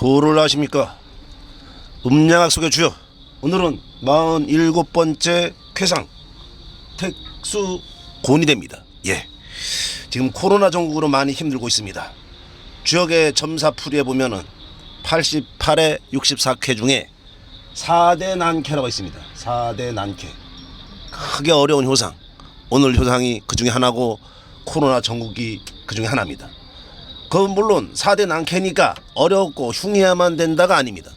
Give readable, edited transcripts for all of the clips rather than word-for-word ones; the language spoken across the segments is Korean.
도를 아십니까? 음양학 속의 주요. 오늘은 47번째 쾌상 택수곤이됩니다. 예, 지금 코로나 전국으로 많이 힘들고 있습니다. 주역의 점사풀이에 보면은 88회 64쾌 중에 4대 난쾌라고 있습니다. 4대 난쾌, 크게 어려운 효상. 오늘 효상이 그 중에 하나고 코로나 전국이 그 중에 하나입니다. 그건 물론 4대 난쾌니까 어렵고 흉해야만 된다가 아닙니다.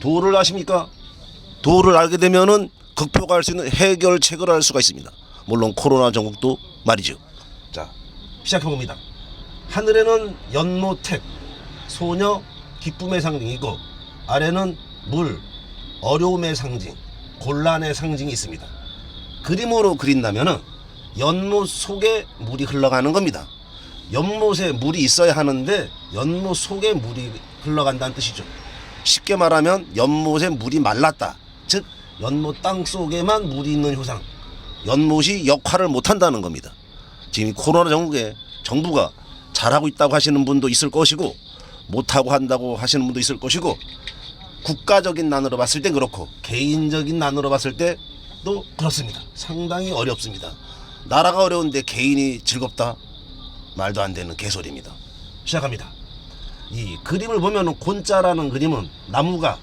도를 아십니까? 도를 알게 되면은 극복할 수 있는 해결책을 알 수가 있습니다. 물론 코로나 전국도 말이죠. 자, 시작해봅니다. 하늘에는 연모택, 소녀, 기쁨의 상징이고 아래는 물, 어려움의 상징, 곤란의 상징이 있습니다. 그림으로 그린다면은 연못 속에 물이 흘러가는 겁니다. 연못에 물이 있어야 하는데 연못 속에 물이 흘러간다는 뜻이죠. 쉽게 말하면 연못에 물이 말랐다. 즉 연못 땅 속에만 물이 있는 효상, 연못이 역할을 못한다는 겁니다. 지금 코로나 전국에 정부가 잘하고 있다고 하시는 분도 있을 것이고 못하고 한다고 하시는 분도 있을 것이고, 국가적인 난으로 봤을 때 그렇고 개인적인 난으로 봤을 때도 그렇습니다. 상당히 어렵습니다. 나라가 어려운데 개인이 즐겁다? 말도 안 되는 개소리입니다. 시작합니다. 이 그림을 보면은 곤자라는 그림은 나무가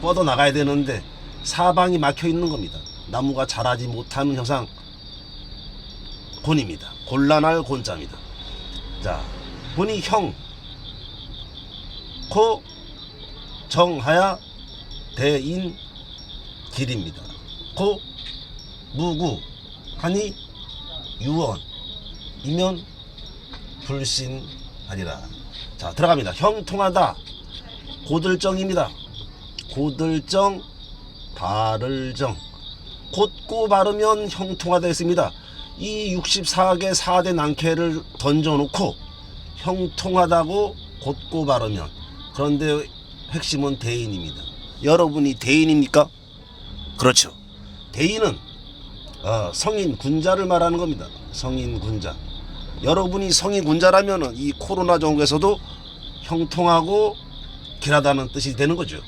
뻗어 나가야 되는데 사방이 막혀 있는 겁니다. 나무가 자라지 못하는 형상, 곤입니다. 곤란할 곤자입니다. 자, 곤이 형, 코, 정하야, 대인, 길입니다. 코, 무구, 하니, 유언, 이면 불신하리라. 자, 들어갑니다. 형통하다, 고들정입니다. 고들정, 바를정, 곧고 바르면 형통하다 했습니다. 이 64개 4대 난쾌를 던져놓고 형통하다고 곧고 바르면, 그런데 핵심은 대인입니다. 여러분이 대인입니까? 그렇죠. 대인은 성인 군자를 말하는 겁니다. 성인 군자. 여러분이 성인 군자라면 이 코로나 전국에서도 형통하고 길하다는 뜻이 되는 거죠.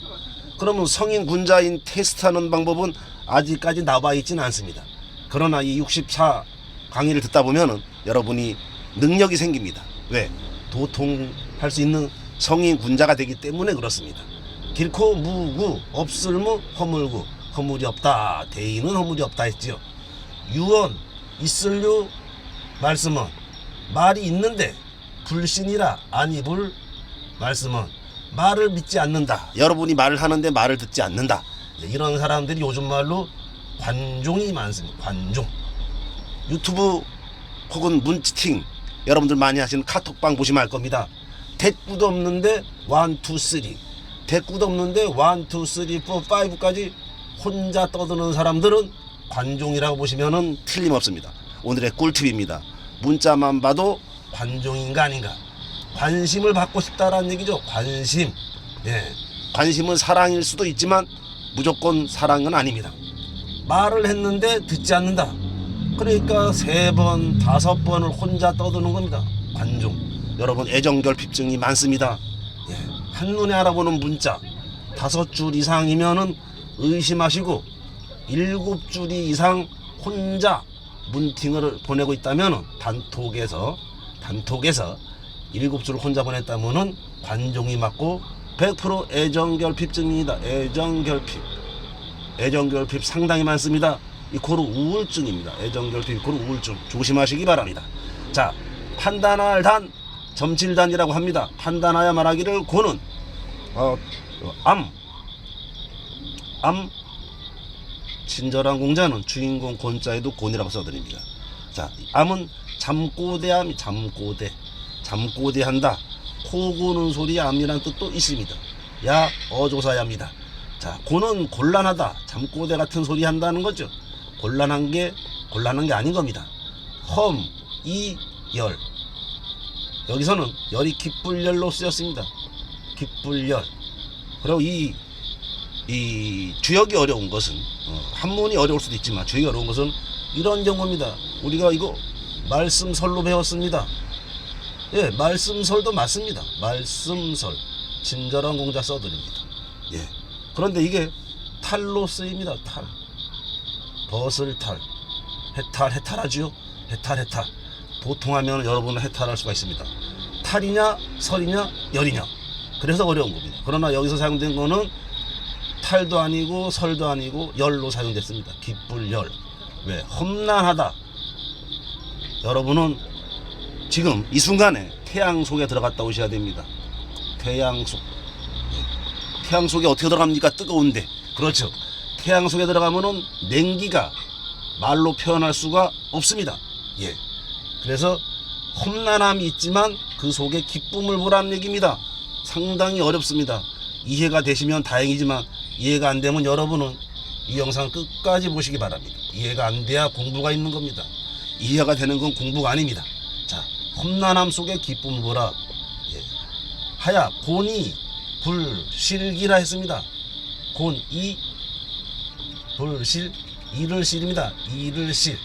그러면 성인 군자인 테스트하는 방법은 아직까지 나와 있지는 않습니다. 그러나 이 64 강의를 듣다 보면은 여러분이 능력이 생깁니다. 왜? 도통할 수 있는 성인 군자가 되기 때문에 그렇습니다. 길코 무구, 없을무, 허물구. 허물이 없다. 대인은 허물이 없다 했지요. 유언, 있을류 말씀은 말이 있는데 불신이라 아니불 말씀은 말을 믿지 않는다. 여러분이 말을 하는데 말을 듣지 않는다. 이런 사람들이 요즘 말로 관종이 많습니다. 관종. 유튜브 혹은 문치팅 여러분들 많이 하시는 카톡방 보시면 알 겁니다. 대꾸도 없는데 1, 2, 3, 대꾸도 없는데 1, 2, 3, 4, 5까지 혼자 떠드는 사람들은 관종이라고 보시면은 틀림없습니다. 오늘의 꿀팁입니다. 문자만 봐도 관종인가 아닌가, 관심을 받고 싶다라는 얘기죠. 관심. 예, 관심은 사랑일 수도 있지만 무조건 사랑은 아닙니다. 말을 했는데 듣지 않는다. 그러니까 3번, 5번을 혼자 떠드는 겁니다. 관종. 여러분 애정결핍증이 많습니다. 예, 한눈에 알아보는 문자 5줄 이상이면은 의심하시고 7줄 이상 혼자 문팅을 보내고 있다면 단톡에서 7줄 혼자 보냈다면은 관종이 맞고 100% 애정결핍증입니다. 애정결핍 상당히 많습니다. 이 고루 우울증입니다. 애정결핍 고루 우울증 조심하시기 바랍니다. 자, 판단할 단, 점칠단이라고 합니다. 판단하여 말하기를 고는 암, 친절한 공자는 주인공 곤자에도 곤이라고 써드립니다. 자, 암은 잠꼬대암이, 잠꼬대한다. 코 고는 소리 암이란 뜻도 있습니다. 야 어조사야입니다. 자, 곤은 곤란하다, 잠꼬대 같은 소리 한다는 거죠. 곤란한 게 아닌 겁니다. 험, 이, 열. 여기서는 열이 기쁠열로 쓰였습니다. 기쁠열. 그리고 이 주역이 어려운 것은 한문이 어려울 수도 있지만 주역이 어려운 것은 이런 경우입니다. 우리가 이거 말씀설로 배웠습니다. 예, 말씀설도 맞습니다. 말씀설 친절한 공자 써드립니다. 예. 그런데 이게 탈로 쓰입니다. 탈. 벗을 탈. 해탈하지요. 해탈. 보통 하면 여러분은 해탈할 수가 있습니다. 탈이냐 설이냐 열이냐. 그래서 어려운 겁니다. 그러나 여기서 사용된 거는 탈도 아니고 설도 아니고 열로 사용됐습니다. 기쁠 열. 왜? 험난하다. 여러분은 지금 이 순간에 태양 속에 들어갔다 오셔야 됩니다. 태양 속. 태양 속에 어떻게 들어갑니까? 뜨거운데. 그렇죠. 태양 속에 들어가면은 냉기가 말로 표현할 수가 없습니다. 예. 그래서 험난함이 있지만 그 속에 기쁨을 보라는 얘기입니다. 상당히 어렵습니다. 이해가 되시면 다행이지만 이해가 안 되면 여러분은 이 영상 끝까지 보시기 바랍니다. 이해가 안 돼야 공부가 있는 겁니다. 이해가 되는 건 공부가 아닙니다. 자, 험난함 속에 기쁨을 보라. 예. 하야 곤이 불실기라 했습니다. 곤이 불실 이를 실입니다. 이를 실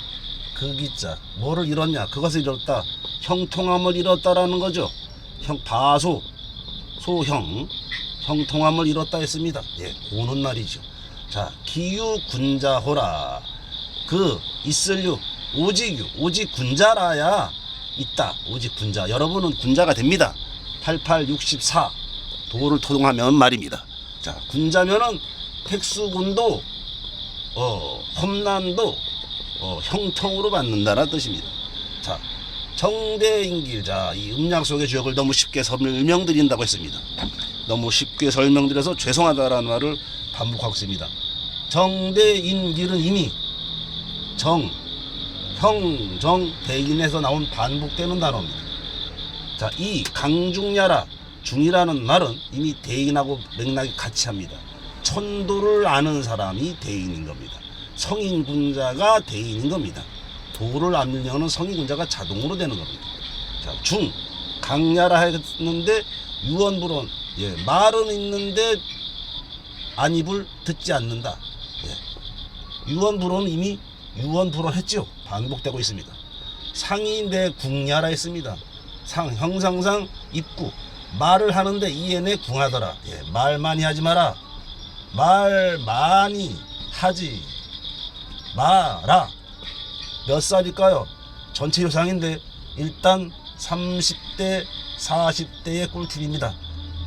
그 기자 뭐를 잃었냐? 그것을 잃었다. 형통함을 잃었다라는 거죠. 바소 소형 형통함을 잃었다 했습니다. 예, 고는 말이죠. 자, 기유 군자호라. 그 있을유 오직 군자라야 있다. 오직 군자. 여러분은 군자가 됩니다. 8864 도를 토동하면 말입니다. 자, 군자면은 택수군도 험난도 형통으로 받는다라는 뜻입니다. 자, 정대인길. 자, 이 음양 속의 주역을 너무 쉽게 설명드린다고 했습니다. 너무 쉽게 설명드려서 죄송하다라는 말을 반복하고 있습니다. 정대인길은 이미 대인에서 나온 반복되는 단어입니다. 자, 이 강중야라 중이라는 말은 이미 대인하고 맥락이 같이 합니다. 천도를 아는 사람이 대인인 겁니다. 성인 군자가 대인인 겁니다. 도를 알려는 성인 군자가 자동으로 되는 겁니다. 자, 중 강야라 했는데 유언불언. 예, 말은 있는데 안입을 듣지 않는다. 예. 유언불언은 이미 유언불언했죠. 반복되고 있습니다. 상이 내 궁야라 했습니다. 형상상 입구 말을 하는데 이에내 궁하더라. 예, 말 많이 하지 마라. 말 많이 하지 마라. 몇 살일까요? 전체 요상인데 일단 30대 40대의 꿀팁입니다.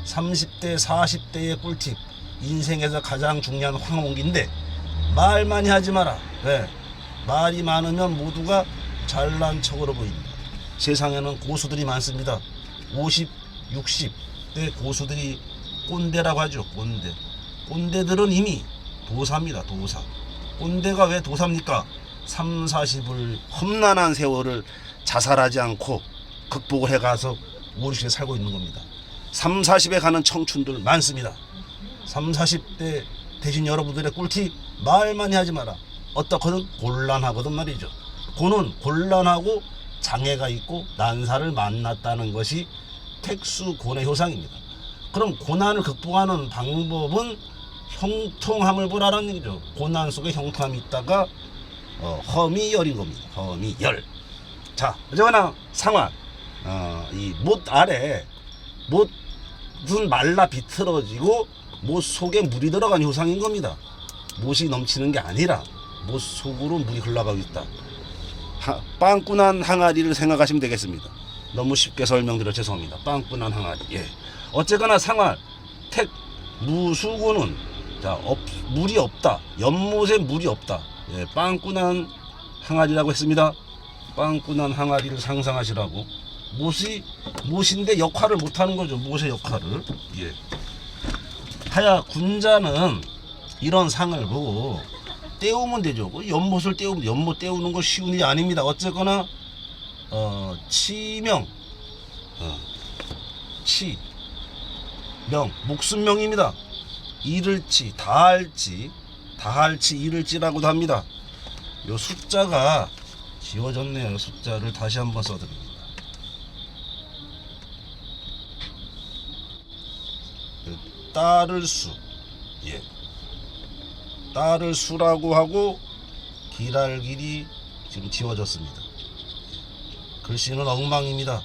30대 40대의 꿀팁. 인생에서 가장 중요한 황혼기인데 말 많이 하지 마라. 왜? 말이 많으면 모두가 잘난 척으로 보입니다. 세상에는 고수들이 많습니다. 50, 60대 고수들이 꼰대라고 하죠. 꼰대들은 이미 도사입니다. 도사. 꼰대가 왜 도사입니까? 3, 40을 험난한 세월을 자살하지 않고 극복을 해가서 5, 60에 살고 있는 겁니다. 3, 40에 가는 청춘들 많습니다. 3, 40대 대신 여러분들의 꿀팁 말 많이 하지 마라. 어떻거든 곤란하거든 말이죠. 고는 곤란하고 장애가 있고 난사를 만났다는 것이 택수곤의 효상입니다. 그럼 고난을 극복하는 방법은 형통함을 보라는 얘기죠. 고난 속에 형통함이 있다가 험이 열인 겁니다. 험이 열. 자, 어쨌거나 상환. 이 못 아래 못은 말라 비틀어지고 못 속에 물이 들어간 효상인 겁니다. 못이 넘치는 게 아니라 못 속으로 물이 흘러가고 있다. 빵꾸난 항아리를 생각하시면 되겠습니다. 너무 쉽게 설명드려 죄송합니다. 빵꾸난 항아리. 예. 어쨌거나 상환 택 무수구는 자 물이 없다. 연못에 물이 없다. 예, 빵꾸난 항아리라고 했습니다. 빵꾸난 항아리를 상상하시라고. 못인데 역할을 못하는 거죠. 못의 역할을. 예. 하야 군자는 이런 상을 보고 떼우면 되죠. 연못을 떼우면 연못 떼우는 거 쉬운 일이 아닙니다. 어쨌거나 치명 치명 목숨명입니다. 이를치 다할치 이를치라고도 합니다. 요 숫자가 지워졌네요. 숫자를 다시 한번 써드립니다. 따를 수. 예. 따를 수라고 하고 길할 길이 지금 지워졌습니다. 글씨는 엉망입니다.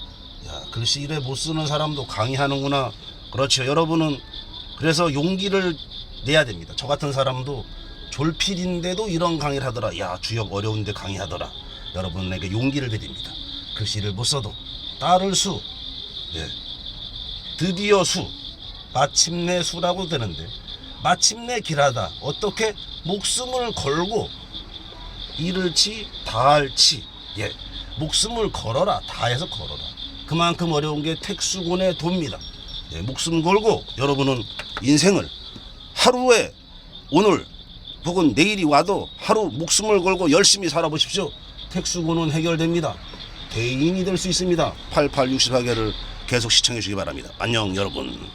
야, 글씨 이래 못 쓰는 사람도 강의하는구나. 그렇죠. 여러분은 그래서 용기를 내야 됩니다. 저 같은 사람도 졸필인데도 이런 강의를 하더라. 야, 주역 어려운데 강의하더라. 여러분에게 용기를 드립니다. 글씨를 못 써도 따를 수, 예. 드디어 수, 마침내 수라고 되는데 마침내 길하다. 어떻게? 목숨을 걸고 이를치 다할치, 예. 목숨을 걸어라. 다해서 걸어라. 그만큼 어려운 게 택수곤의 도입니다. 예, 목숨 걸고 여러분은 인생을 하루에 오늘 혹은 내일이 와도 하루 목숨을 걸고 열심히 살아보십시오. 택수곤은 해결됩니다. 대인이 될 수 있습니다. 8864개를 계속 시청해 주시기 바랍니다. 안녕 여러분.